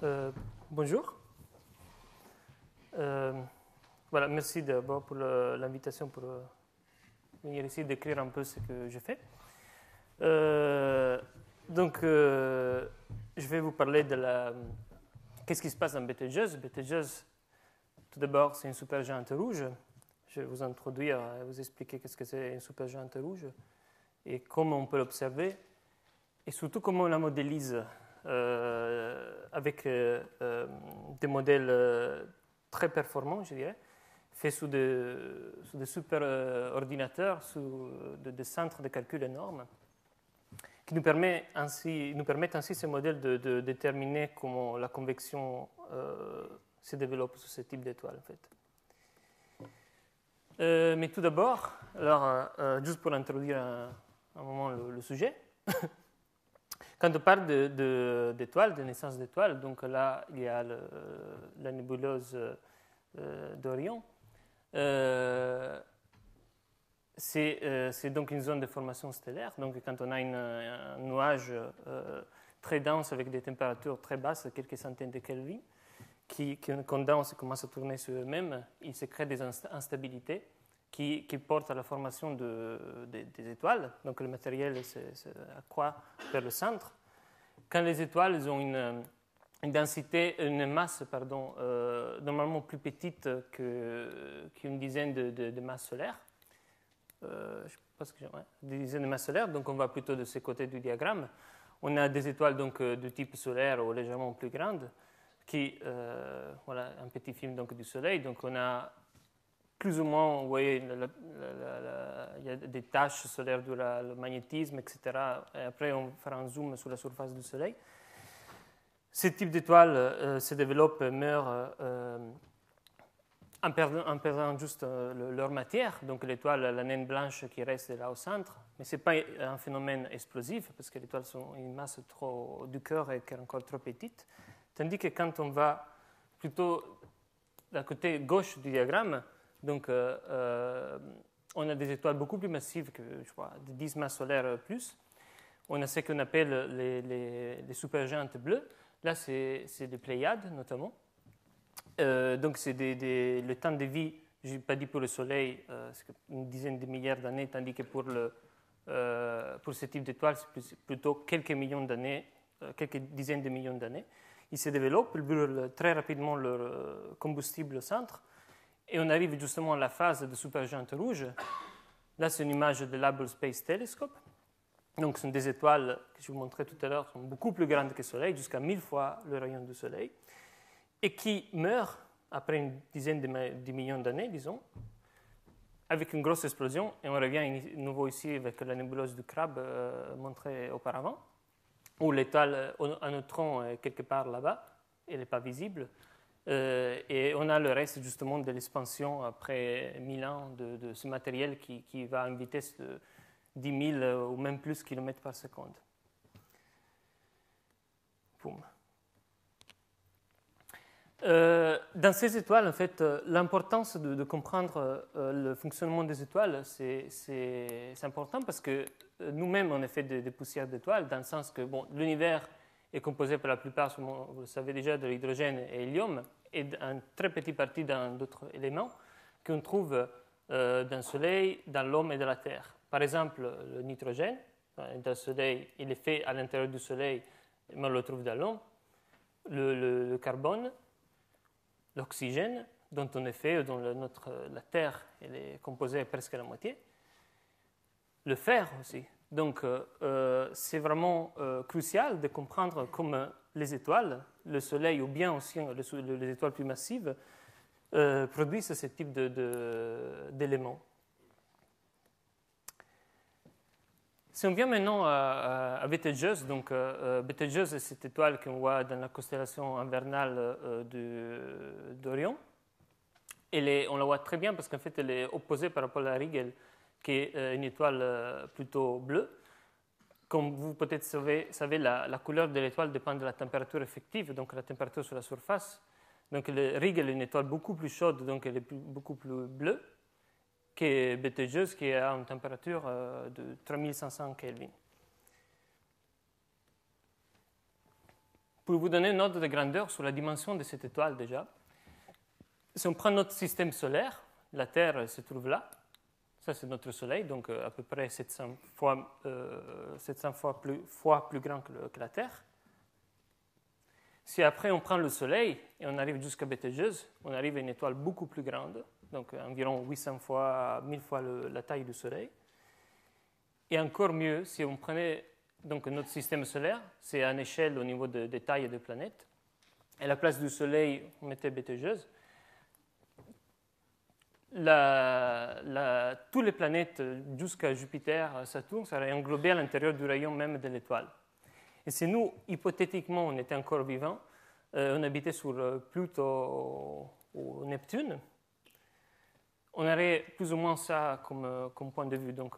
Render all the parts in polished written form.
Euh, Bonjour. Voilà, merci d'abord pour l'invitation pour venir ici décrire un peu ce que je fais. Je vais vous parler de qu'est-ce qui se passe dans Betelgeuse. Betelgeuse, tout d'abord, c'est une supergéante rouge. Je vais vous introduire et vous expliquer qu'est-ce que c'est une supergéante rouge et comment on peut l'observer et surtout comment on la modélise avec des modèles très performants, je dirais, faits sous des super ordinateurs, sous des centres de calcul énormes, qui nous permettent ainsi ces modèles de déterminer comment la convection se développe sur ce type d'étoiles, en fait. Mais tout d'abord, juste pour introduire un moment le sujet, quand on parle d'étoiles, de naissance d'étoiles, donc là, il y a la nébuleuse d'Orion. C'est donc une zone de formation stellaire. Donc, quand on a un nuage très dense avec des températures très basses, quelques centaines de Kelvin, qui condense et commence à tourner sur eux-mêmes, il se crée des instabilités qui portent à la formation des étoiles. Donc, le matériel s'accroît vers le centre. Quand les étoiles ont une masse normalement plus petite qu'une dizaine de masses solaires, des dizaines de masses solaires, donc on va plutôt de ce côté du diagramme. On a des étoiles donc, de type solaire ou légèrement plus grandes, voilà un petit film donc, du Soleil. Donc on a plus ou moins, vous voyez, il y a des taches solaires du le magnétisme, etc. Et après, on fera un zoom sur la surface du Soleil. Ce type d'étoiles se développent et meurent en perdant juste leur matière. Donc l'étoile, la naine blanche qui reste là au centre. Mais ce n'est pas un phénomène explosif, parce que les étoiles sont une masse du cœur et qui est encore trop petite. Tandis que quand on va plutôt d'un côté gauche du diagramme, donc, on a des étoiles beaucoup plus massives que, je crois, de 10 masses solaires plus. On a ce qu'on appelle les supergéantes bleues. Là, c'est des Pléiades, notamment. Donc, c'est le temps de vie, je n'ai pas dit pour le Soleil, c'est une dizaine de milliards d'années, tandis que pour ce type d'étoiles, c'est plutôt quelques millions d'années, quelques dizaines de millions d'années. Ils se développent, ils brûlent très rapidement leur combustible au centre. Et on arrive justement à la phase de supergéante rouge. Là, c'est une image de l'Hubble Space Telescope. Donc, ce sont des étoiles que je vous montrais tout à l'heure, qui sont beaucoup plus grandes que le Soleil, jusqu'à 1000 fois le rayon du Soleil, et qui meurent après une dizaine de millions d'années, disons, avec une grosse explosion. Et on revient de nouveau ici avec la nébuleuse du crabe montrée auparavant, où l'étoile à neutrons est quelque part là-bas, elle n'est pas visible. Et on a le reste justement de l'expansion après 1000 ans de ce matériel qui va à une vitesse de 10 000 ou même plus kilomètres par seconde. Boum. Dans ces étoiles, en fait, l'importance de comprendre le fonctionnement des étoiles, c'est important parce que nous-mêmes, on est fait de poussières d'étoiles, dans le sens que l'univers est composé pour la plupart, vous le savez déjà, de l'hydrogène et l'hélium, et une très petite partie dans d'autres éléments qu'on trouve dans le Soleil, dans l'homme et dans la Terre. Par exemple, le nitrogène, dans le Soleil, il est fait à l'intérieur du Soleil, mais on le trouve dans l'homme. Le carbone, l'oxygène, dont on est fait, dont la Terre elle est composée presque à la moitié. Le fer aussi. Donc, c'est vraiment crucial de comprendre comment les étoiles, le Soleil ou bien aussi les étoiles plus massives, produisent ce type d'éléments. Si on vient maintenant à Betelgeuse, donc Betelgeuse est cette étoile qu'on voit dans la constellation invernale d'Orion. On la voit très bien parce qu'en fait, elle est opposée par rapport à la Rigel, qui est une étoile plutôt bleue. Comme vous peut-être savez, la couleur de l'étoile dépend de la température effective, donc la température sur la surface. Donc le Rigel est une étoile beaucoup plus chaude, donc elle est beaucoup plus bleue, que Betelgeuse, qui a une température de 3500 Kelvin. pour vous donner une ordre de grandeur sur la dimension de cette étoile déjà, si on prend notre système solaire, la Terre se trouve là, ça c'est notre Soleil, donc à peu près 700 fois plus grand que la Terre. Si après on prend le Soleil et on arrive jusqu'à Bételgeuse, on arrive à une étoile beaucoup plus grande, donc environ 800 fois, 1000 fois la taille du Soleil. Et encore mieux, si on prenait donc, notre système solaire, c'est à une échelle au niveau des tailles des planètes. Et à la place du Soleil, on mettait Bételgeuse. Toutes les planètes jusqu'à Jupiter, Saturne, seraient englobées à l'intérieur du rayon même de l'étoile. Et si nous, hypothétiquement, on était encore vivants, on habitait sur Pluton ou Neptune, on aurait plus ou moins ça comme point de vue. Donc,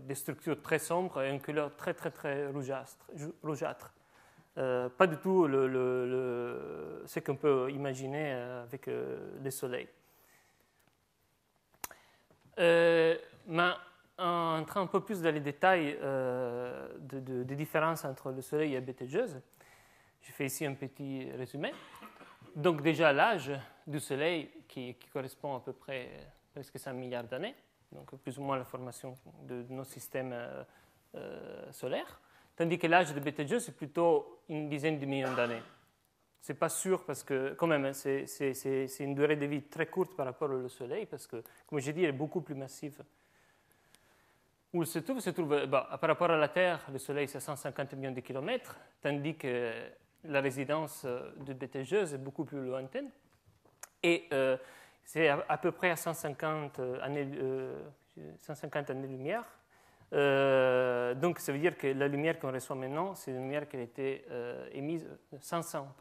des structures très sombres et une couleur très, très, très rougeâtre. Pas du tout ce qu'on peut imaginer avec le Soleil. Mais en entrant un peu plus dans les détails des différences entre le Soleil et Bételgeuse, je fais ici un petit résumé. Donc déjà l'âge du Soleil qui correspond à peu près presque 5 milliards d'années, donc plus ou moins la formation de nos systèmes solaires, tandis que l'âge de Bételgeuse c'est plutôt une dizaine de millions d'années. Ce n'est pas sûr parce que quand même c'est une durée de vie très courte par rapport au Soleil parce que, comme je dis, elle est beaucoup plus massive. Où se trouve par rapport à la Terre, le Soleil c'est 150 millions de kilomètres, tandis que la résidence de Bételgeuse est beaucoup plus lointaine. Et c'est à peu près à 150 années-lumière. Donc ça veut dire que la lumière qu'on reçoit maintenant, c'est une lumière qui a été émise 500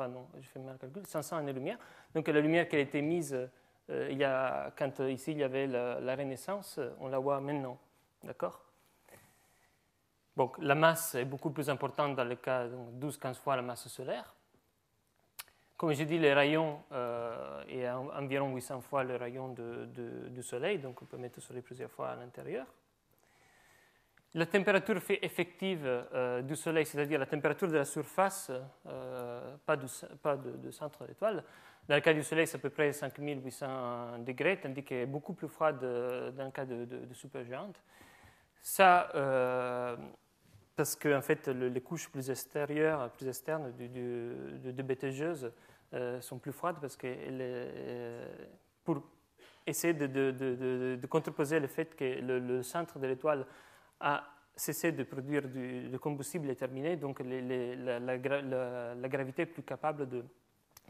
années-lumière. Donc la lumière qui a été émise quand ici il y avait la Renaissance, on la voit maintenant. D'accord? Bon, la masse est beaucoup plus importante dans le cas, 12-15 fois la masse solaire. Comme je dis, les rayons est environ 800 fois le rayon du Soleil, donc on peut mettre le Soleil plusieurs fois à l'intérieur. La température effective du Soleil, c'est-à-dire la température de la surface, pas du centre de l'étoile, dans le cas du Soleil, c'est à peu près 5800 degrés, tandis qu'elle est beaucoup plus froide dans le cas de supergéantes. Ça, parce que en fait, les couches plus externes de Bételgeuse sont plus froides parce que pour essayer de contreposer le fait que le centre de l'étoile a cessé de produire du combustible est terminé, donc la gravité est plus capable de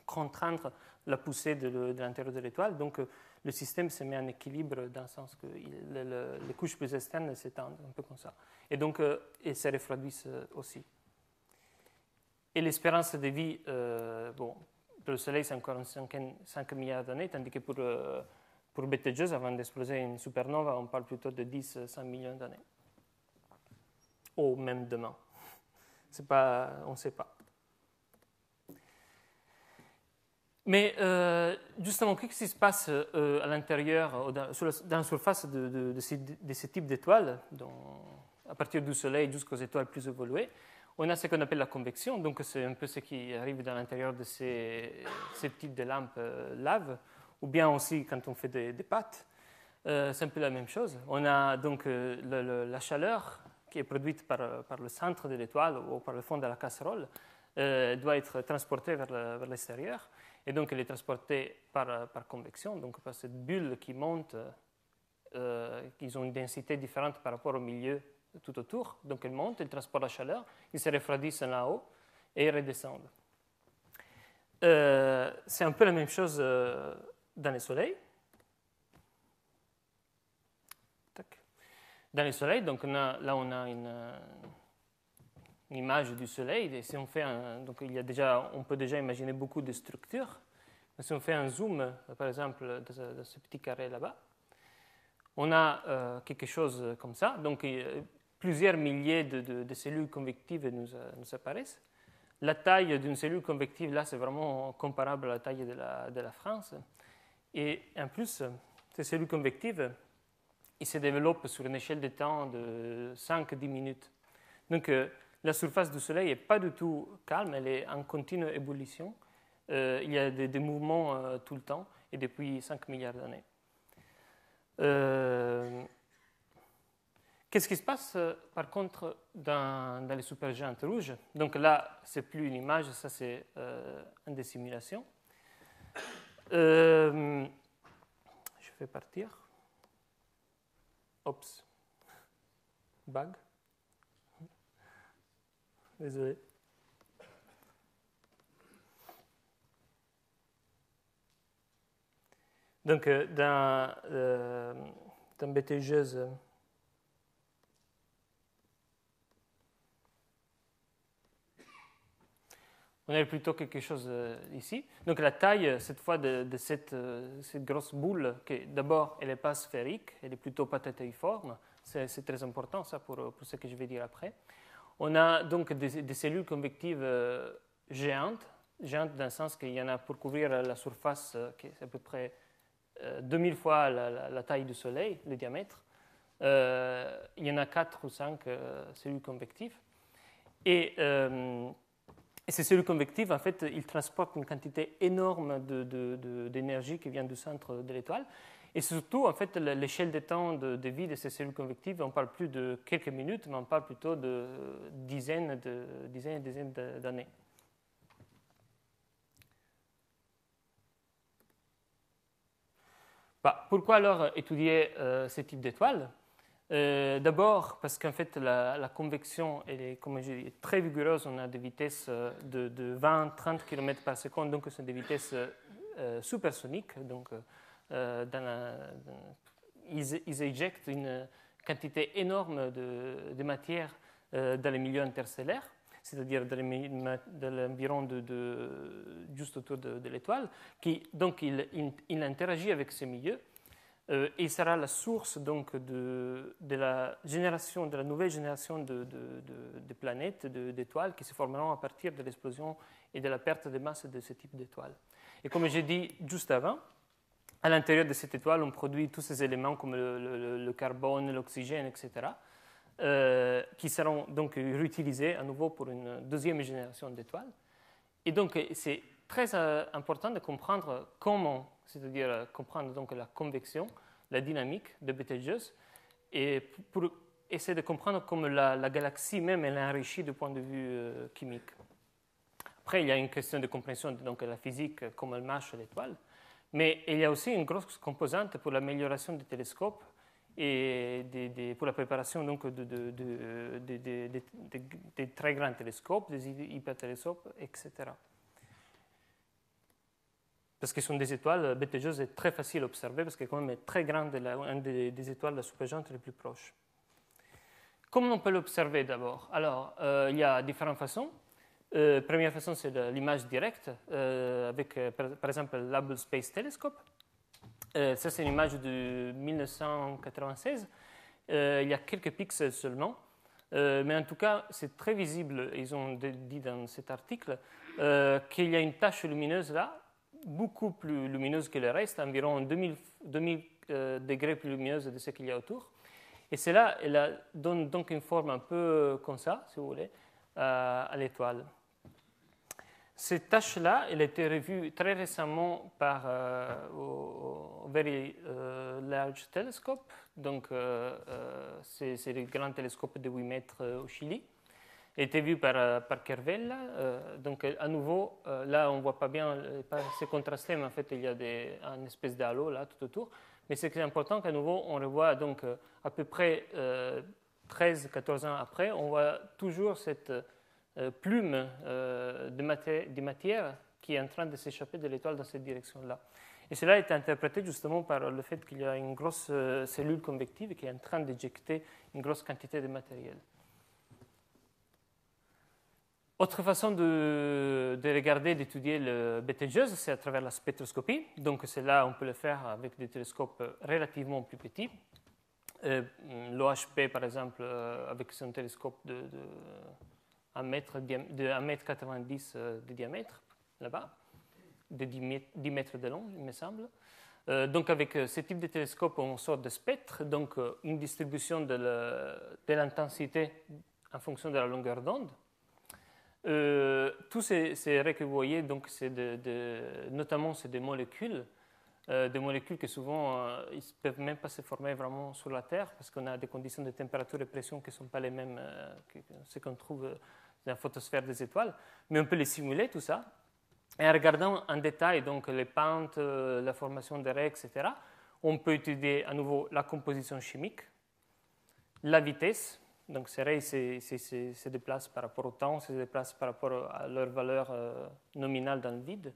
contraindre la poussée de l'intérieur de l'étoile. Donc le système se met en équilibre dans le sens que les couches plus externes s'étendent, un peu comme ça. Et donc, elles se refroidissent aussi. Et l'espérance de vie, pour le Soleil, c'est encore 5 milliards d'années, tandis que pour Bételgeuse, avant d'exploser une supernova, on parle plutôt de 10-100 millions d'années. Ou même demain. On ne sait pas. Mais justement, qu'est-ce qui se passe à l'intérieur, dans la surface de ce type d'étoiles, à partir du Soleil jusqu'aux étoiles plus évoluées? On a ce qu'on appelle la convection, donc c'est un peu ce qui arrive dans l'intérieur de ces types de lampes lave, ou bien aussi quand on fait des pâtes, c'est un peu la même chose. On a donc la chaleur qui est produite par le centre de l'étoile ou par le fond de la casserole, doit être transportée vers l'extérieur. Et donc, elle est transportée par convection, donc par cette bulle qui monte, ils ont une densité différente par rapport au milieu tout autour. Donc, elle monte, elle transporte la chaleur, ils se refroidissent là-haut et ils redescendent. C'est un peu la même chose dans le Soleil. Dans le Soleil, donc là, on a une image du Soleil. Et si on fait donc on peut déjà imaginer beaucoup de structures. Mais si on fait un zoom, par exemple, dans ce petit carré là-bas, on a quelque chose comme ça. Donc, plusieurs milliers de cellules convectives nous apparaissent. La taille d'une cellule convective, là, c'est vraiment comparable à la taille de la France. Et en plus, ces cellules convectives, ils se développent sur une échelle de temps de 5-10 minutes. Donc, la surface du Soleil n'est pas du tout calme, elle est en continue ébullition. Il y a des mouvements tout le temps et depuis 5 milliards d'années. Qu'est-ce qui se passe par contre dans les supergéantes rouges? Donc là, c'est plus une image, ça c'est une des simulations. Je vais partir. Oups. Bug. Désolé. Donc, dans BTGeuse, on a plutôt quelque chose ici. Donc, la taille, cette fois, de cette grosse boule, qui d'abord, elle n'est pas sphérique, elle est plutôt pathéiforme. C'est très important, ça, pour ce que je vais dire après. On a donc des cellules convectives géantes dans le sens qu'il y en a pour couvrir la surface qui est à peu près 2000 fois la taille du Soleil, le diamètre. Il y en a 4 ou 5 cellules convectives. Et ces cellules convectives, en fait, ils transportent une quantité énorme d'énergie qui vient du centre de l'étoile. Et surtout, en fait, l'échelle de temps de vie de ces cellules convectives, on ne parle plus de quelques minutes, mais on parle plutôt de dizaines et dizaines d'années. Pourquoi alors étudier ce type d'étoiles? D'abord, parce qu'en fait, la convection elle est, comme je dis, très vigoureuse. On a des vitesses de 20-30 km par seconde, donc ce sont des vitesses supersoniques. Donc, ils éjectent une quantité énorme de matière dans les milieux interstellaires, c'est-à-dire dans l'environ juste autour de l'étoile, donc il interagit avec ces milieux. Et sera la source donc de la nouvelle génération de planètes, d'étoiles qui se formeront à partir de l'explosion et de la perte de masse de ce type d'étoiles. Et comme j'ai dit juste avant, à l'intérieur de cette étoile, on produit tous ces éléments comme le carbone, l'oxygène, etc., qui seront donc réutilisés à nouveau pour une deuxième génération d'étoiles. Et donc, c'est très important de comprendre comment, c'est-à-dire comprendre donc la convection, la dynamique de Betelgeuse, et pour essayer de comprendre comment la galaxie même est enrichie du point de vue chimique. Après, il y a une question de compréhension de la physique, comment elle marche l'étoile, mais il y a aussi une grosse composante pour l'amélioration des télescopes et pour la préparation donc des très grands télescopes, des hypertélescopes, etc. Parce que ce sont des étoiles, Betelgeuse est très facile à observer parce qu'elle est quand même très grande, une des étoiles de la supergéante les plus proches. Comment on peut l'observer d'abord? Alors, il y a différentes façons. Première façon, c'est l'image directe avec, par exemple, l'Hubble Space Telescope. Ça, c'est une image de 1996. Il y a quelques pixels seulement. Mais en tout cas, c'est très visible. Ils ont dit dans cet article qu'il y a une tache lumineuse là, beaucoup plus lumineuse que le reste, environ 2000 degrés plus lumineuse de ce qu'il y a autour. Et cela donne donc une forme un peu comme ça, si vous voulez, à l'étoile. Cette tache-là, elle a été revue très récemment par au Very Large Telescope. Donc, c'est le grand télescope de 8 mètres au Chili. Elle a été vue par Kervella. Donc, à nouveau, là, on ne voit pas bien, c'est contrasté, mais en fait, il y a une espèce d'halo là tout autour. Mais c'est important qu'à nouveau, on revoit donc à peu près 13-14 ans après, on voit toujours cette plume de matière qui est en train de s'échapper de l'étoile dans cette direction-là. Et cela est interprété justement par le fait qu'il y a une grosse cellule convective qui est en train d'éjecter une grosse quantité de matériel. Autre façon de regarder, d'étudier le Betelgeuse, c'est à travers la spectroscopie. Donc, là, on peut le faire avec des télescopes relativement plus petits. L'OHP, par exemple, avec son télescope de 1,90 m de diamètre, là-bas, de 10 mètres de long, il me semble. Donc, avec ce type de télescope, on sort de spectre, donc une distribution de l'intensité en fonction de la longueur d'onde. Tous ces raies que vous voyez, donc, notamment, c'est des molécules que souvent, ils ne peuvent même pas se former vraiment sur la Terre parce qu'on a des conditions de température et pression qui ne sont pas les mêmes que ce qu'on trouve dans la photosphère des étoiles. Mais on peut les simuler, tout ça. Et en regardant en détail donc, les pentes, la formation des raies, etc., on peut étudier à nouveau la composition chimique, la vitesse. Donc ces raies se déplacent par rapport au temps, se déplacent par rapport à leur valeur nominale dans le vide.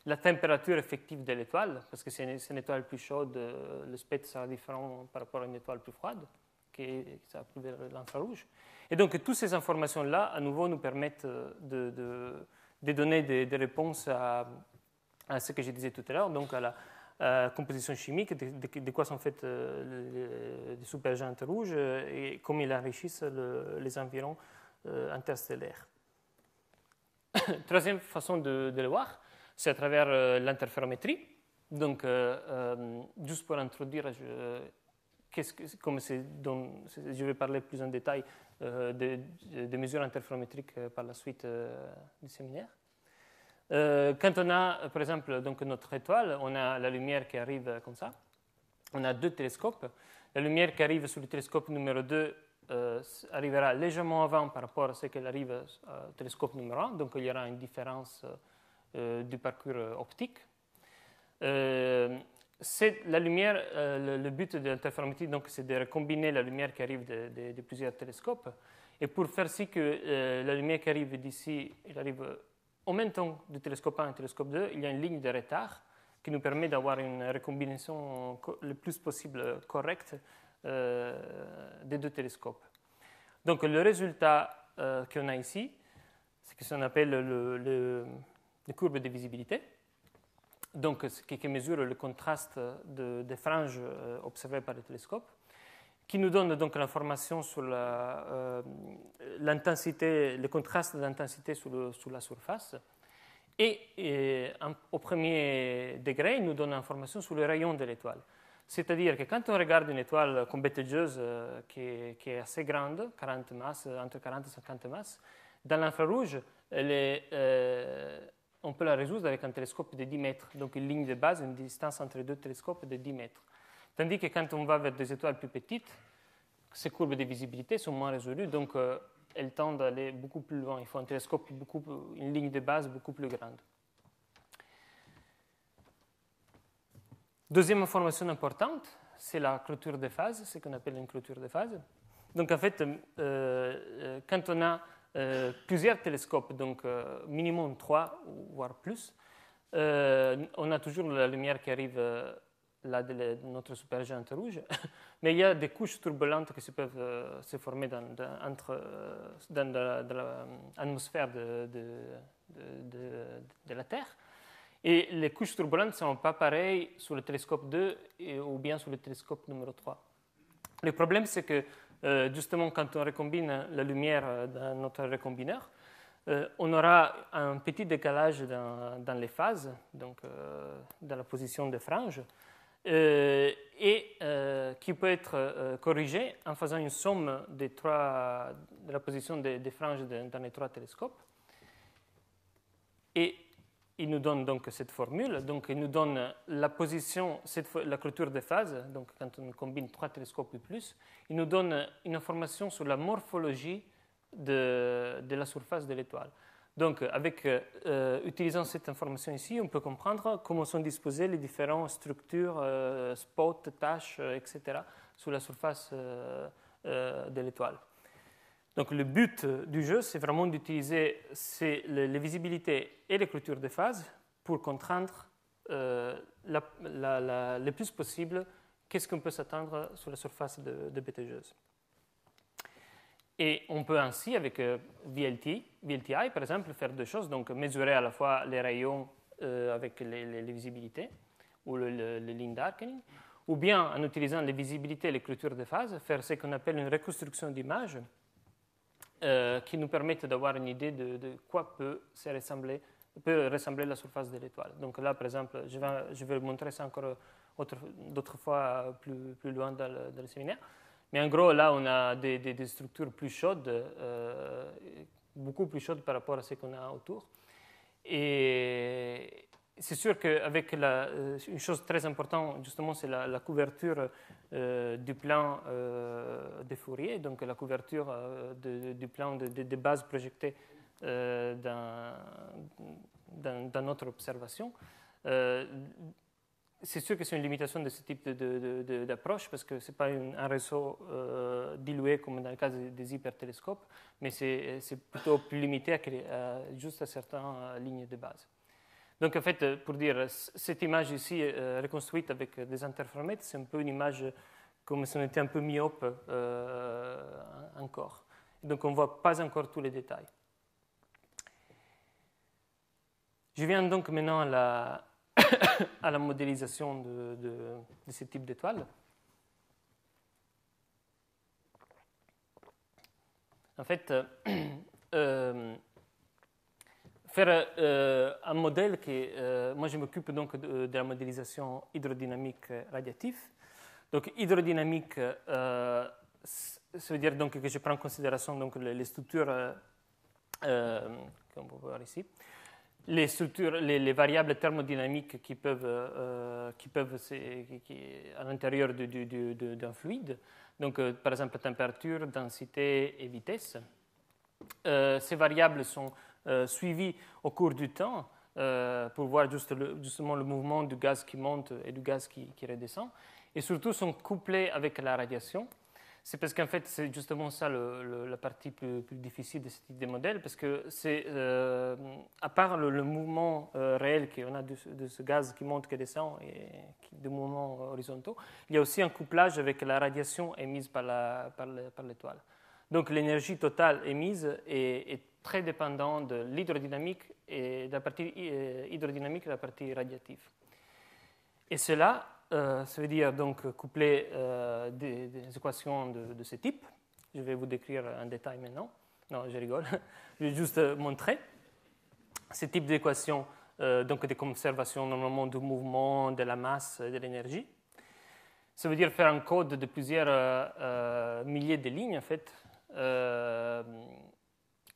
La température effective de l'étoile, parce que c'est une étoile plus chaude, le spectre sera différent par rapport à une étoile plus froide, qui s'appelle l'infrarouge. Et donc toutes ces informations-là, à nouveau, nous permettent de donner des réponses à ce que je disais tout à l'heure, donc à la composition chimique, de quoi sont faites les supergéantes rouges et comment ils enrichissent les environs interstellaires. Troisième façon de le voir, c'est à travers l'interférométrie. Donc, juste pour introduire, je vais parler plus en détail des mesures interférométriques par la suite du séminaire. Quand on a, par exemple, donc notre étoile, on a la lumière qui arrive comme ça. On a deux télescopes. La lumière qui arrive sur le télescope numéro 2 arrivera légèrement avant par rapport à ce qu'elle arrive au télescope numéro 1. Donc, il y aura une différence du parcours optique. C'est la lumière, le but de l'interférométrie, c'est de recombiner la lumière qui arrive de plusieurs télescopes. Et pour faire ci que la lumière qui arrive d'ici, elle arrive en même temps du télescope 1 et du télescope 2, il y a une ligne de retard qui nous permet d'avoir une recombinaison le plus possible correcte des deux télescopes. Donc le résultat qu'on a ici, c'est ce qu'on appelle les courbes de visibilité, donc qui mesure le contraste des franges observées par le télescope, qui nous donne donc l'information sur l'intensité, le contraste d'intensité sur la surface. Et au premier degré, il nous donne l'information sur le rayon de l'étoile. C'est-à-dire que quand on regarde une étoile comme Betelgeuse qui est assez grande, 40 masses, entre 40 et 50 masses, dans l'infrarouge, on peut la résoudre avec un télescope de 10 mètres, donc une ligne de base, une distance entre les deux télescopes de 10 mètres. Tandis que quand on va vers des étoiles plus petites, ces courbes de visibilité sont moins résolues, donc elles tendent à aller beaucoup plus loin. Il faut un télescope, une ligne de base beaucoup plus grande. Deuxième information importante, c'est la clôture de phase, ce qu'on appelle une clôture de phase. Donc en fait, quand on a plusieurs télescopes, donc minimum 3, voire plus, on a toujours la lumière qui arrive là de notre supergéante rouge, mais il y a des couches turbulentes qui peuvent se former dans l'atmosphère de la Terre. Et les couches turbulentes ne sont pas pareilles sur le télescope 2 ou bien sur le télescope numéro 3. Le problème, c'est que justement, quand on recombine la lumière dans notre recombineur, on aura un petit décalage dans les phases, donc dans la position des franges, et qui peut être corrigé en faisant une somme de la position des franges dans les trois télescopes. Et il nous donne donc cette formule. Donc, il nous donne la position, la clôture de phase, donc quand on combine trois télescopes ou plus, il nous donne une information sur la morphologie de la surface de l'étoile. Donc, utilisant cette information ici, on peut comprendre comment sont disposées les différentes structures, spots, taches, etc., sur la surface de l'étoile. Donc, le but du jeu, c'est vraiment d'utiliser les visibilités et les clôtures de phase pour contraindre le plus possible qu'est-ce qu'on peut s'attendre sur la surface de Betelgeuse. Et on peut ainsi, avec VLTI, par exemple, faire deux choses, donc mesurer à la fois les rayons avec les visibilités ou les lignes darkening, ou bien en utilisant les visibilités et les clôtures de phase, faire ce qu'on appelle une reconstruction d'image qui nous permettent d'avoir une idée de quoi peut ressembler la surface de l'étoile. Donc là, par exemple, je vais montrer ça encore d'autres fois plus loin dans le séminaire. Mais en gros, là, on a des structures plus chaudes, beaucoup plus chaudes par rapport à ce qu'on a autour. Et c'est sûr qu'avec une chose très importante, justement, c'est la couverture du plan de Fourier, donc la couverture du plan de bases projetées dans notre observation. C'est sûr que c'est une limitation de ce type d'approche parce que ce n'est pas un réseau dilué comme dans le cas des hypertélescopes, mais c'est plutôt plus limité juste à certaines lignes de base. Donc en fait, pour dire, cette image ici reconstruite avec des interféromètres, c'est un peu une image comme si on était un peu myope encore. Donc on ne voit pas encore tous les détails. Je viens donc maintenant à la modélisation de ce type d'étoiles. En fait, faire un modèle moi je m'occupe donc de la modélisation hydrodynamique radiative. Donc hydrodynamique, ça veut dire donc que je prends en considération donc les structures qu'on peut voir ici. Les structures, les variables thermodynamiques qui peuvent à l'intérieur d'un fluide, donc par exemple température, densité et vitesse. Ces variables sont suivies au cours du temps pour voir justement le mouvement du gaz qui monte et du gaz qui redescend, et surtout sont couplées avec la radiation. C'est parce qu'en fait, c'est justement ça la partie plus difficile de ce type de modèle, parce que c'est, à part le mouvement réel qu'on a de ce gaz qui monte, qui descend, et de mouvements horizontaux, il y a aussi un couplage avec la radiation émise par l'étoile. Donc l'énergie totale émise est très dépendante de l'hydrodynamique et de la partie hydrodynamique et de la partie radiative. Et cela, ça veut dire donc coupler des équations de ce type. Je vais vous décrire en détail maintenant. Non, je rigole. Je vais juste montrer ce type d'équations, donc des conservations normalement du mouvement, de la masse et de l'énergie. Ça veut dire faire un code de plusieurs milliers de lignes, en fait,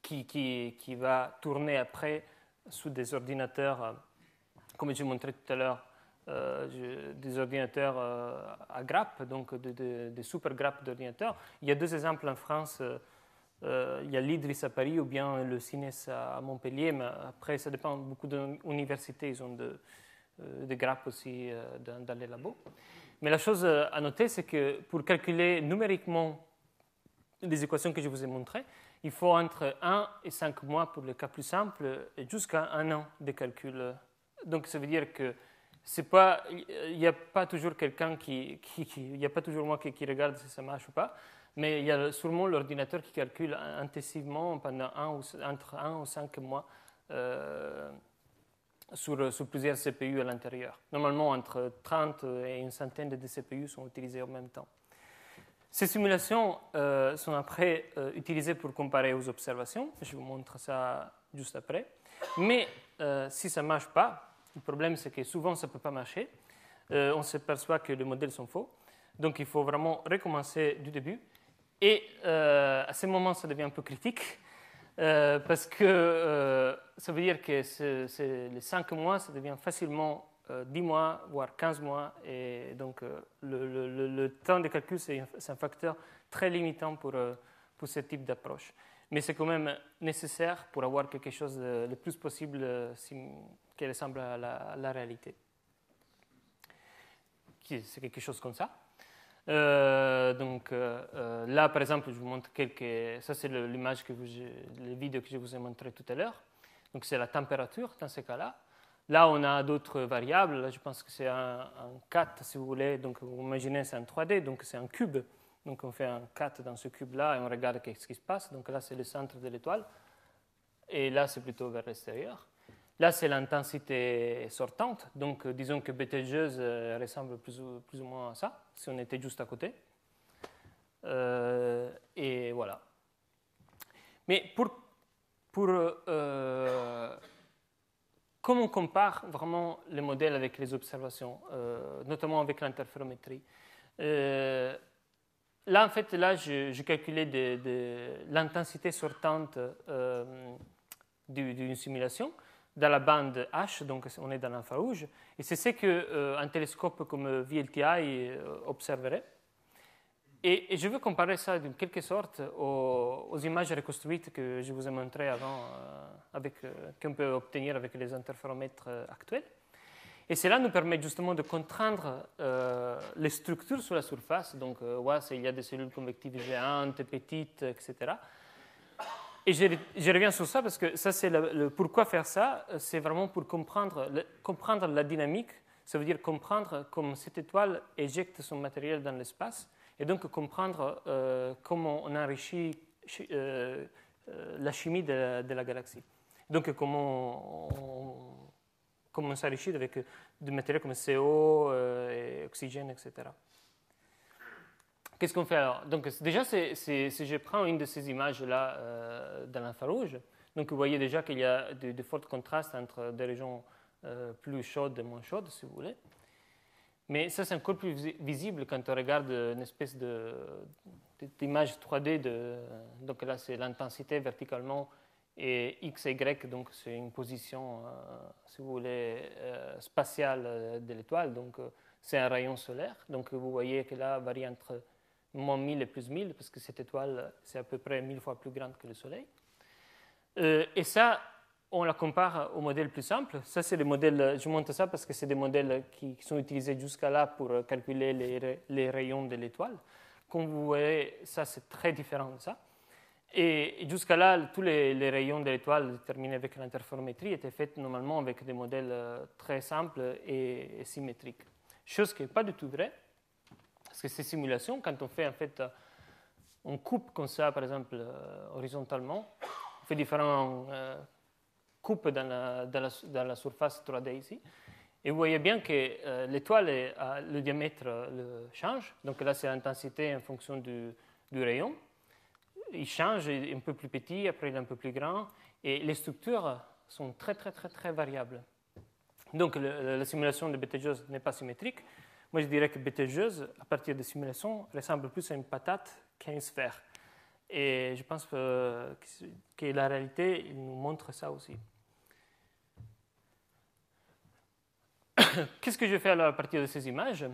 qui va tourner après sous des ordinateurs, comme je montré tout à l'heure, des ordinateurs à grappes, donc des super grappes d'ordinateurs. Il y a deux exemples en France. Il y a l'IDRIS à Paris ou bien le CINES à Montpellier, mais après, ça dépend beaucoup d'universités. Ils ont des grappes aussi dans les labos. Mais la chose à noter, c'est que pour calculer numériquement les équations que je vous ai montrées, il faut entre 1 et 5 mois pour le cas plus simple et jusqu'à 1 an de calcul. Donc ça veut dire que il n'y a pas toujours quelqu'un il n'y a pas toujours moi qui regarde si ça marche ou pas, mais il y a sûrement l'ordinateur qui calcule intensivement pendant entre 1 ou 5 mois sur plusieurs CPU à l'intérieur. Normalement, entre 30 et une centaine de CPU sont utilisés en même temps. Ces simulations sont après utilisées pour comparer aux observations. Je vous montre ça juste après. Mais si ça ne marche pas, le problème, c'est que souvent, ça ne peut pas marcher. On s'aperçoit que les modèles sont faux. Donc, il faut vraiment recommencer du début. Et à ce moment, ça devient un peu critique parce que ça veut dire que les 5 mois, ça devient facilement 10 mois, voire 15 mois. Et donc, le temps de calcul, c'est un facteur très limitant pour ce type d'approche. Mais c'est quand même nécessaire pour avoir quelque chose le plus possible qui ressemble à la réalité. C'est quelque chose comme ça. Donc là, par exemple, je vous montre ça c'est l'image les vidéos que je vous ai montrées tout à l'heure. Donc c'est la température dans ce cas-là. Là, on a d'autres variables. Là, je pense que c'est un 4, si vous voulez. Donc vous imaginez, c'est un 3D, donc c'est un cube. Donc on fait un 4 dans ce cube-là et on regarde ce qui se passe. Donc là, c'est le centre de l'étoile. Et là, c'est plutôt vers l'extérieur. Là, c'est l'intensité sortante. Donc disons que Betelgeuse ressemble plus ou moins à ça, si on était juste à côté. Et voilà. Mais comme on compare vraiment les modèles avec les observations, notamment avec l'interférométrie, là, en fait, là, je calculais l'intensité sortante d'une simulation dans la bande H, donc on est dans l'infrarouge, et c'est ce qu'un télescope comme VLTI observerait. Et je veux comparer ça, en quelque sorte, aux images reconstruites que je vous ai montrées avant, qu'on peut obtenir avec les interféromètres actuels. Et cela nous permet justement de contraindre les structures sur la surface. Donc, il y a des cellules convectives géantes, petites, etc. Et je reviens sur ça parce que ça, c'est pourquoi faire ça, c'est vraiment pour comprendre la dynamique. Ça veut dire comprendre comment cette étoile éjecte son matériel dans l'espace et donc comprendre comment on enrichit la chimie de la galaxie. Donc, comment on s'enrichit avec du matériel comme CO, et oxygène, etc. Qu'est-ce qu'on fait alors? Donc, déjà, si je prends une de ces images-là dans l'infrarouge, donc vous voyez déjà qu'il y a de forts contrastes entre des régions plus chaudes et moins chaudes, si vous voulez. Mais ça, c'est encore plus visible quand on regarde une espèce d'image 3D. Donc là, c'est l'intensité verticalement et X et Y, donc c'est une position, si vous voulez, spatiale de l'étoile. Donc c'est un rayon solaire. Donc vous voyez que là, varie entre moins 1000 et plus 1000, parce que cette étoile, c'est à peu près 1000 fois plus grande que le Soleil. Et ça, on la compare au modèle plus simple. Ça, c'est le modèle, je montre ça parce que c'est des modèles qui sont utilisés jusqu'à là pour calculer les rayons de l'étoile. Comme vous voyez, ça, c'est très différent de ça. Et jusqu'à là, tous les rayons de l'étoile déterminés avec l'interférométrie étaient faits normalement avec des modèles très simples et symétriques. Chose qui n'est pas du tout vraie, parce que ces simulations, quand on fait, en fait, on coupe comme ça, par exemple, horizontalement, on fait différentes coupes dans la surface 3D ici, et vous voyez bien que l'étoile, le diamètre change. Donc là, c'est l'intensité en fonction du rayon. Il change, il est un peu plus petit, après il est un peu plus grand, et les structures sont très, très, très, très variables. Donc la simulation de Betelgeuse n'est pas symétrique. Moi, je dirais que Betelgeuse, à partir de simulations, ressemble plus à une patate qu'à une sphère. Et je pense que la réalité il nous montre ça aussi. Qu'est-ce que je fais alors à partir de ces images?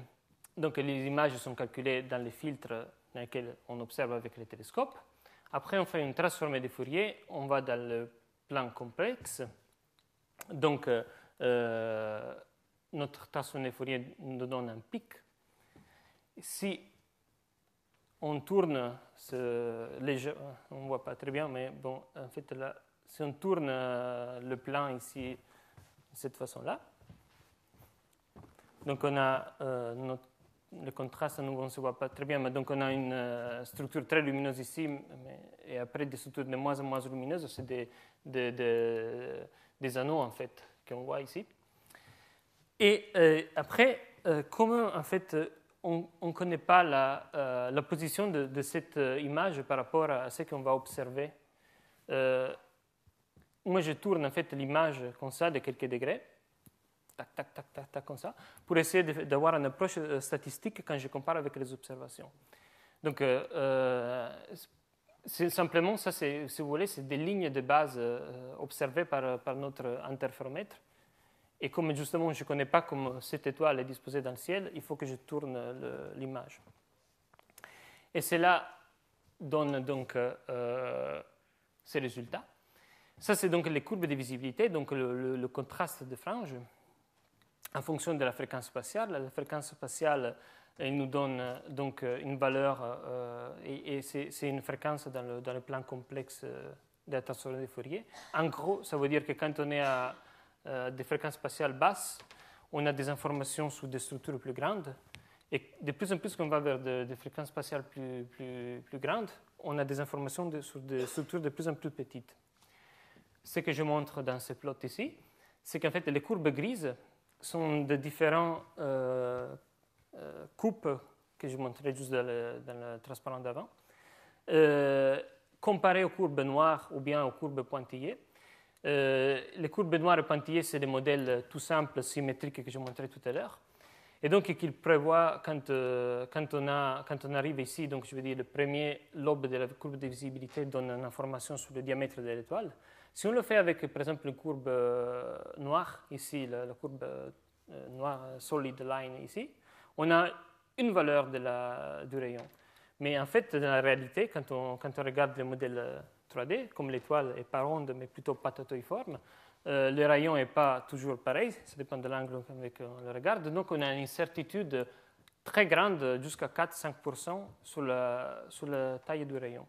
Donc les images sont calculées dans les filtres dans lesquels on observe avec les télescopes. Après, on fait une transformée de Fourier, on va dans le plan complexe. Donc, notre transformée de Fourier nous donne un pic. Si on tourne, on ne voit pas très bien, mais bon, en fait, là, si on tourne le plan ici, de cette façon-là, donc on a le contraste, à nouveau, on ne se voit pas très bien, mais donc on a une structure très lumineuse ici, et après des structures de moins en moins lumineuses, c'est des anneaux, en fait, qu'on voit ici. Et après, comment, en fait, on ne connaît pas la position de cette image par rapport à ce qu'on va observer. Moi, je tourne, en fait, l'image comme ça, de quelques degrés, tac, tac, tac, tac, tac, comme ça, pour essayer d'avoir une approche statistique quand je compare avec les observations. Donc, c'est simplement, ça, si vous voulez, c'est des lignes de base observées par notre interféromètre. Et comme justement, je ne connais pas comment cette étoile est disposée dans le ciel, il faut que je tourne l'image. Et cela donne donc ces résultats. Ça, c'est donc les courbes de visibilité, donc le contraste de franges en fonction de la fréquence spatiale. La fréquence spatiale nous donne donc une valeur, et c'est une fréquence dans le plan complexe de la transformée de Fourier. En gros, ça veut dire que quand on est à des fréquences spatiales basses, on a des informations sur des structures plus grandes. Et de plus en plus qu'on va vers des fréquences spatiales plus grandes, on a des informations sur des structures de plus en plus petites. Ce que je montre dans ce plot ici, c'est qu'en fait, les courbes grises sont de différentes coupes que je montrais juste dans le transparent d'avant, comparées aux courbes noires ou bien aux courbes pointillées. Les courbes noires et pointillées, c'est des modèles tout simples, symétriques que je montrais tout à l'heure. Et donc, il prévoit, quand on arrive ici, donc je veux dire, le premier lobe de la courbe de visibilité donne une information sur le diamètre de l'étoile. Si on le fait avec, par exemple, une courbe noire, ici, la courbe noire, solid line ici, on a une valeur du rayon. Mais en fait, dans la réalité, quand on regarde le modèle 3D, comme l'étoile n'est pas ronde, mais plutôt patatoïforme, le rayon n'est pas toujours pareil, ça dépend de l'angle avec on le regarde. Donc, on a une incertitude très grande, jusqu'à 4-5% sur la taille du rayon.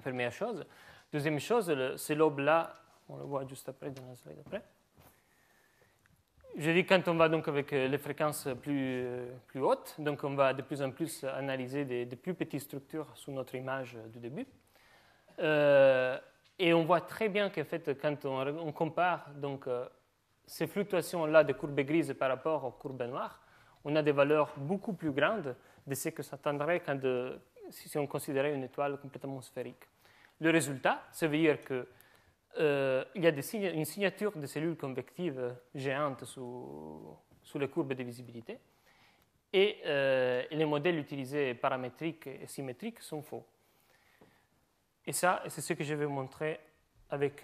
Première chose. Deuxième chose, ce lobe-là, on le voit juste après, dans la slide après. Je dis quand on va donc avec les fréquences plus hautes, donc on va de plus en plus analyser des plus petites structures sous notre image du début. Et on voit très bien qu'en fait, quand on compare donc, ces fluctuations-là de courbes grises par rapport aux courbes noires, on a des valeurs beaucoup plus grandes de ce que s'attendrait si on considérait une étoile complètement sphérique. Le résultat, ça veut dire qu'il y a une signature de cellules convectives géantes sous les courbes de visibilité et les modèles utilisés paramétriques et symétriques sont faux. Et ça, c'est ce que je vais montrer avec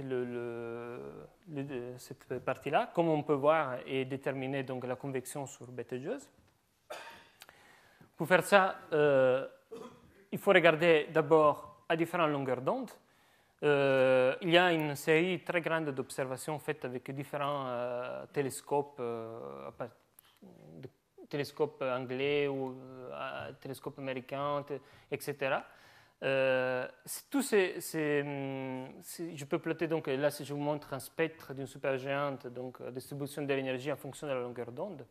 cette partie-là. Comme on peut voir et déterminer donc, la convection sur Betelgeuse. Pour faire ça, il faut regarder d'abord à différentes longueurs d'onde. Il y a une série très grande d'observations faites avec différents télescopes, télescopes anglais ou télescopes américains, etc. Je peux plotter, donc là, si je vous montre un spectre d'une supergéante, donc la distribution de l'énergie en fonction de la longueur d'onde.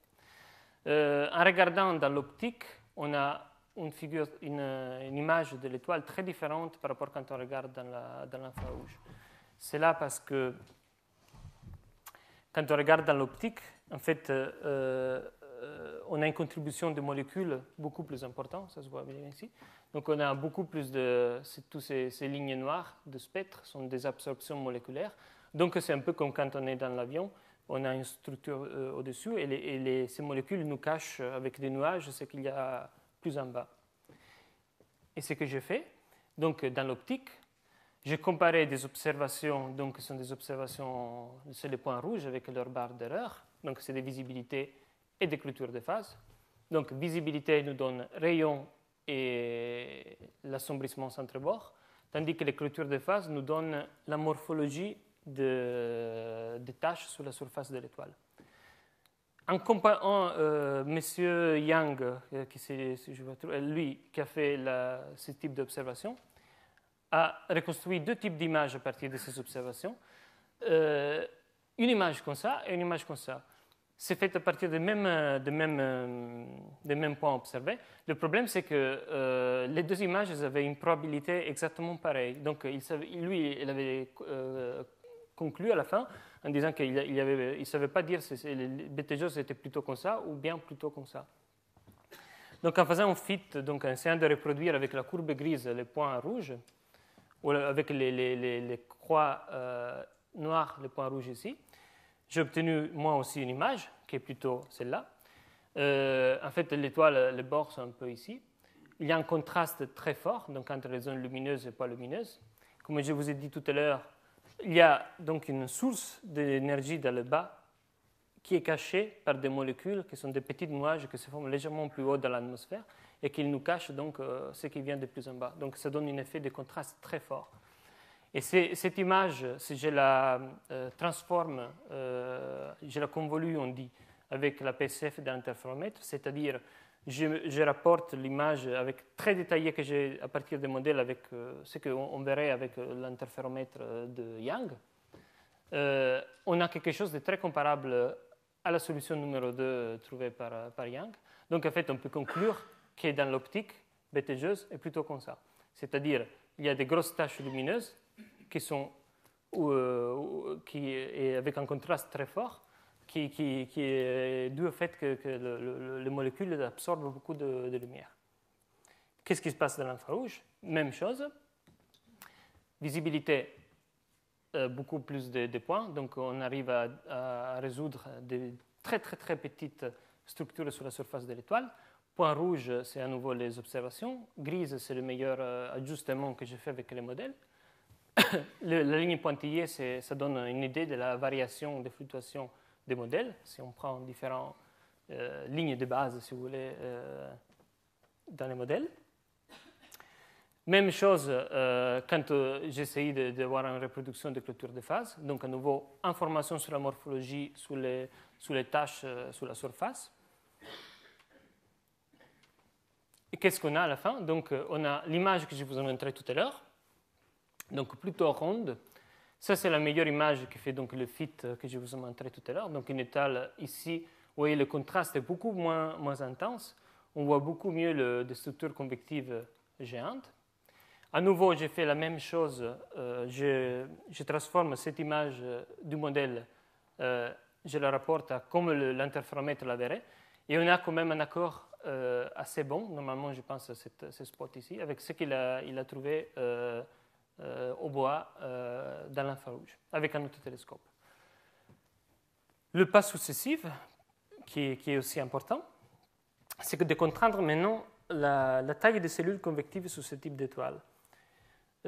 En regardant dans l'optique, on a une image de l'étoile très différente par rapport quand on regarde dans l'infrarouge. C'est là parce que quand on regarde dans l'optique, en fait, on a une contribution de molécules beaucoup plus importante, ça se voit bien ici. Donc on a beaucoup plus de... Toutes ces lignes noires de spectre sont des absorptions moléculaires. Donc c'est un peu comme quand on est dans l'avion, on a une structure au-dessus et ces molécules nous cachent avec des nuages ce qu'il y a plus en bas. Et ce que j'ai fait, donc dans l'optique, j'ai comparé des observations, donc ce sont des observations sur les points rouges avec leur barre d'erreur, donc c'est des visibilités et des clôtures de phase. Donc visibilité nous donne rayon et l'assombrissement centre-bord, tandis que les clôtures de phase nous donnent la morphologie des taches sur la surface de l'étoile. En comparant, M. Yang, lui qui a fait ce type d'observation, a reconstruit deux types d'images à partir de ces observations. Une image comme ça et une image comme ça. C'est fait à partir des mêmes points observés. Le problème, c'est que les deux images avaient une probabilité exactement pareille. Donc, il avait conclu à la fin en disant qu'il ne savait pas dire si Betelgeuse était plutôt comme ça ou bien plutôt comme ça. Donc, en faisant un fit, donc en essayant de reproduire avec la courbe grise les points rouges, ou avec les croix noires, les points rouges ici, j'ai obtenu moi aussi une image qui est plutôt celle-là. En fait, l'étoile, les bords sont un peu ici. Il y a un contraste très fort donc entre les zones lumineuses et pas lumineuses. Comme je vous ai dit tout à l'heure, il y a donc une source d'énergie dans le bas qui est cachée par des molécules qui sont des petits nuages qui se forment légèrement plus haut dans l'atmosphère et qui nous cachent donc ce qui vient de plus en bas. Donc ça donne un effet de contraste très fort. Et cette image, si je la transforme, je la convolue, on dit, avec la PSF de l'interféromètre, c'est-à-dire je rapporte l'image avec très détaillée que j'ai à partir des modèles avec ce qu'on verrait avec l'interféromètre de Yang, on a quelque chose de très comparable à la solution numéro 2 trouvée par Yang. Donc en fait, on peut conclure que dans l'optique, Betelgeuse est plutôt comme ça. C'est-à-dire, il y a des grosses taches lumineuses qui sont avec un contraste très fort, qui est dû au fait que les molécules absorbent beaucoup de lumière. Qu'est-ce qui se passe dans l'infrarouge? Même chose. Visibilité, beaucoup plus de points. Donc, on arrive à résoudre des très, très, très petites structures sur la surface de l'étoile. Point rouge, c'est à nouveau les observations. Grise, c'est le meilleur ajustement que j'ai fait avec les modèles. La ligne pointillée, ça donne une idée de la variation des fluctuations des modèles. Si on prend différentes lignes de base, si vous voulez, dans les modèles. Même chose quand j'essaye d'avoir une reproduction de clôture de phase. Donc, à nouveau, information sur la morphologie, sur les tâches sur la surface. Et qu'est-ce qu'on a à la fin? Donc, on a l'image que je vous ai montrée tout à l'heure, donc plutôt ronde. Ça, c'est la meilleure image qui fait donc le fit que je vous ai montré tout à l'heure. Donc, une étoile ici, vous voyez, le contraste est beaucoup moins intense. On voit beaucoup mieux des structures convectives géantes. À nouveau, j'ai fait la même chose. Je transforme cette image du modèle, je la rapporte à comme l'interféromètre la verrait, et on a quand même un accord assez bon. Normalement, je pense à ce spot ici, avec ce qu'il a trouvé au bois dans l'infrarouge, avec un autre télescope. Le pas successif, qui est aussi important, c'est de contraindre maintenant la taille des cellules convectives sur ce type d'étoile.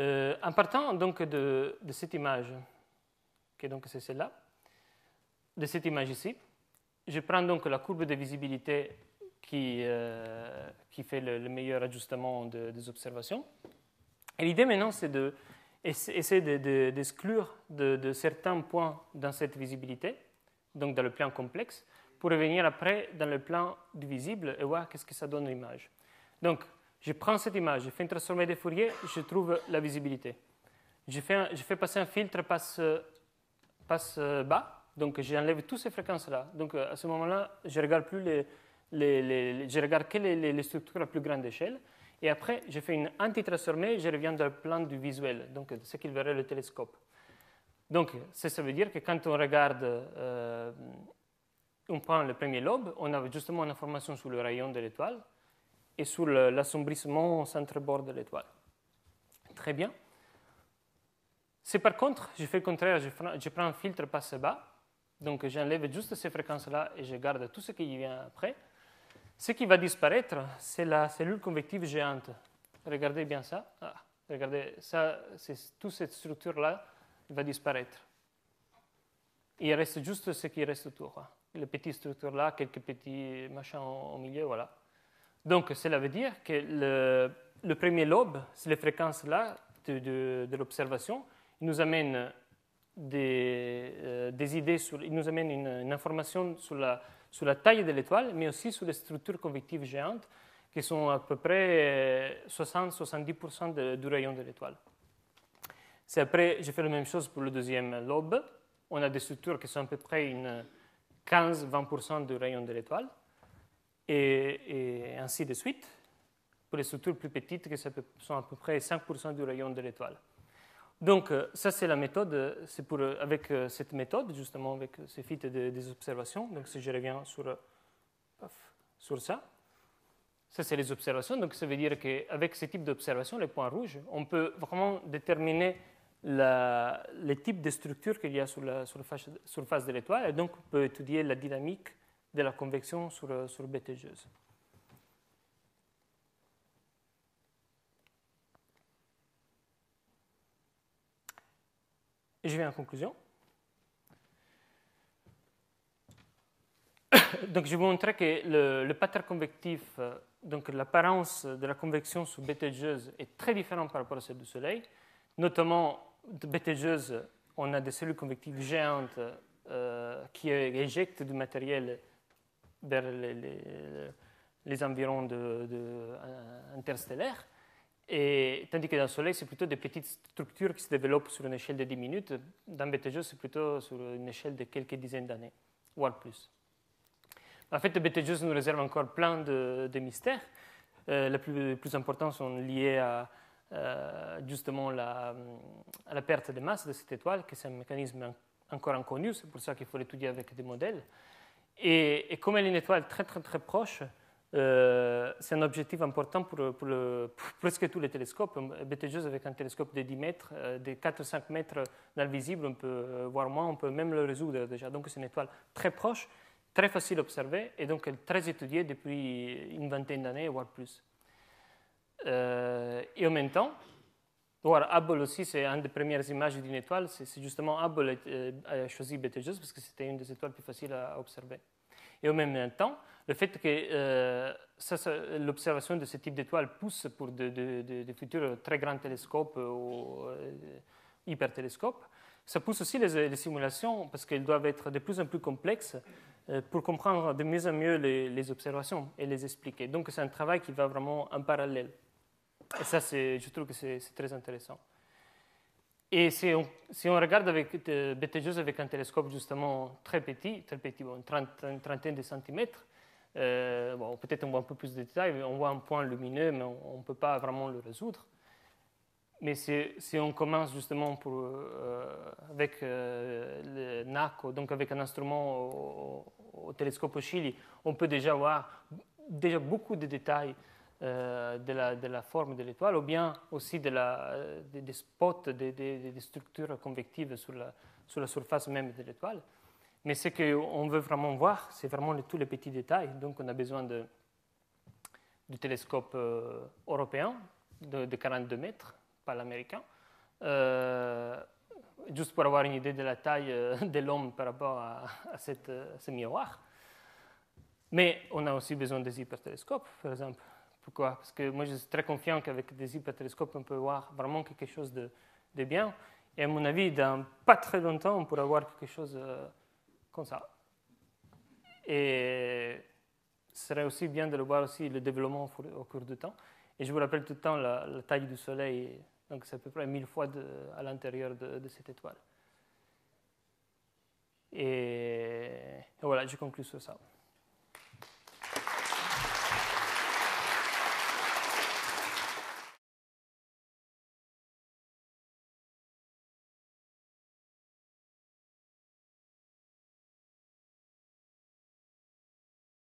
En partant donc de cette image, qui est donc celle-là, de cette image ici, je prends donc la courbe de visibilité qui fait le meilleur ajustement des observations. Et l'idée maintenant, c'est d'essayer d'exclure de certains points dans cette visibilité, donc dans le plan complexe, pour revenir après dans le plan du visible et voir qu'est-ce que ça donne l'image. Donc, je prends cette image, je fais une transformée de Fourier, je trouve la visibilité. Je fais passer un filtre passe bas, donc j'enlève toutes ces fréquences-là. Donc à ce moment-là, je ne regarde plus je regarde que les structures à plus grande échelle. Et après, je fais une anti-transformée, je reviens dans le plan du visuel, donc ce qu'il verrait le télescope. Donc ça veut dire que quand on regarde, on prend le premier lobe, on a justement une information sur le rayon de l'étoile et sur l'assombrissement au centre-bord de l'étoile. Très bien. Si par contre, je fais le contraire, je prends un filtre passe bas, donc j'enlève juste ces fréquences-là et je garde tout ce qui vient après, ce qui va disparaître, c'est la cellule convective géante. Regardez bien ça. Regardez, ça, toute cette structure-là va disparaître. Il reste juste ce qui reste autour. Les petites structures-là, quelques petits machins au milieu, voilà. Donc, cela veut dire que le premier lobe, c'est les fréquences-là de l'observation. Il nous amène des idées, il nous amène une information sur la taille de l'étoile, mais aussi sur les structures convectives géantes, qui sont à peu près 60-70% du rayon de l'étoile. C'est après, j'ai fait la même chose pour le deuxième lobe. On a des structures qui sont à peu près 15-20% du rayon de l'étoile, et ainsi de suite, pour les structures plus petites qui sont à peu près 5% du rayon de l'étoile. Donc, ça, c'est la méthode, avec cette méthode, justement, avec ces fit des observations. Donc, si je reviens sur ça, c'est les observations. Donc, ça veut dire qu'avec ce type d'observations, les points rouges, on peut vraiment déterminer les types de structures qu'il y a sur la surface de l'étoile, et donc on peut étudier la dynamique de la convection sur baie teigeuse. Et je vais en conclusion. Donc, je vais vous montrer que le pattern convectif, donc l'apparence de la convection sur baie teigeuse est très différente par rapport à celle du Soleil. Notamment, de baie teigeuse, on a des cellules convectives géantes qui éjectent du matériel vers les environs interstellaires. Tandis que dans le Soleil, c'est plutôt des petites structures qui se développent sur une échelle de 10 minutes. Dans baie teigeuse, c'est plutôt sur une échelle de quelques dizaines d'années, voire plus. En fait, baie teigeuse nous réserve encore plein de mystères. Les plus importants sont liés à justement à la perte de masse de cette étoile, qui est un mécanisme encore inconnu, c'est pour ça qu'il faut l'étudier avec des modèles. Et comme elle est une étoile très très très proche, c'est un objectif important pour presque tous les télescopes. Baie teigeuse, avec un télescope de 10 mètres, de 4-5 mètres dans le visible, on peut voir moins, on peut même le résoudre déjà. Donc c'est une étoile très proche très facile à observer et donc très étudiée depuis une vingtaine d'années, voire plus. Et en même temps, voilà, Hubble aussi, c'est une des premières images d'une étoile. C'est justement Hubble a choisi Betelgeuse parce que c'était une des étoiles plus faciles à observer. Et en même temps, le fait que l'observation de ce type d'étoiles pousse pour de futurs très grands télescopes ou hypertélescopes, ça pousse aussi les simulations parce qu'elles doivent être de plus en plus complexes pour comprendre de mieux en mieux les observations et les expliquer. Donc c'est un travail qui va vraiment en parallèle. Et ça, je trouve que c'est très intéressant. Et si on regarde avec Betelgeuse avec un télescope justement très petit, bon, une trentaine de centimètres, bon, peut-être on voit un peu plus de détails, on voit un point lumineux, mais on ne peut pas vraiment le résoudre. Mais si on commence justement avec le NACO, donc avec un instrument au télescope au Chili, on peut déjà voir beaucoup de détails de la forme de l'étoile, ou bien aussi des spots, des structures convectives sur la surface même de l'étoile. Mais ce qu'on veut vraiment voir, c'est vraiment tous les petits détails. Donc on a besoin du télescope européen de 42 mètres, pas l'américain, juste pour avoir une idée de la taille de l'homme par rapport à ce miroir. Mais on a aussi besoin des hypertélescopes, par exemple. Pourquoi? Parce que moi, je suis très confiant qu'avec des hypertélescopes, on peut voir vraiment quelque chose de bien. Et à mon avis, dans pas très longtemps, on pourra voir quelque chose comme ça. Et ce serait aussi bien de le voir aussi le développement au cours du temps. Et je vous rappelle tout le temps la taille du Soleil. Donc, c'est à peu près 1000 fois à l'intérieur de cette étoile. Et voilà, je conclue sur ça.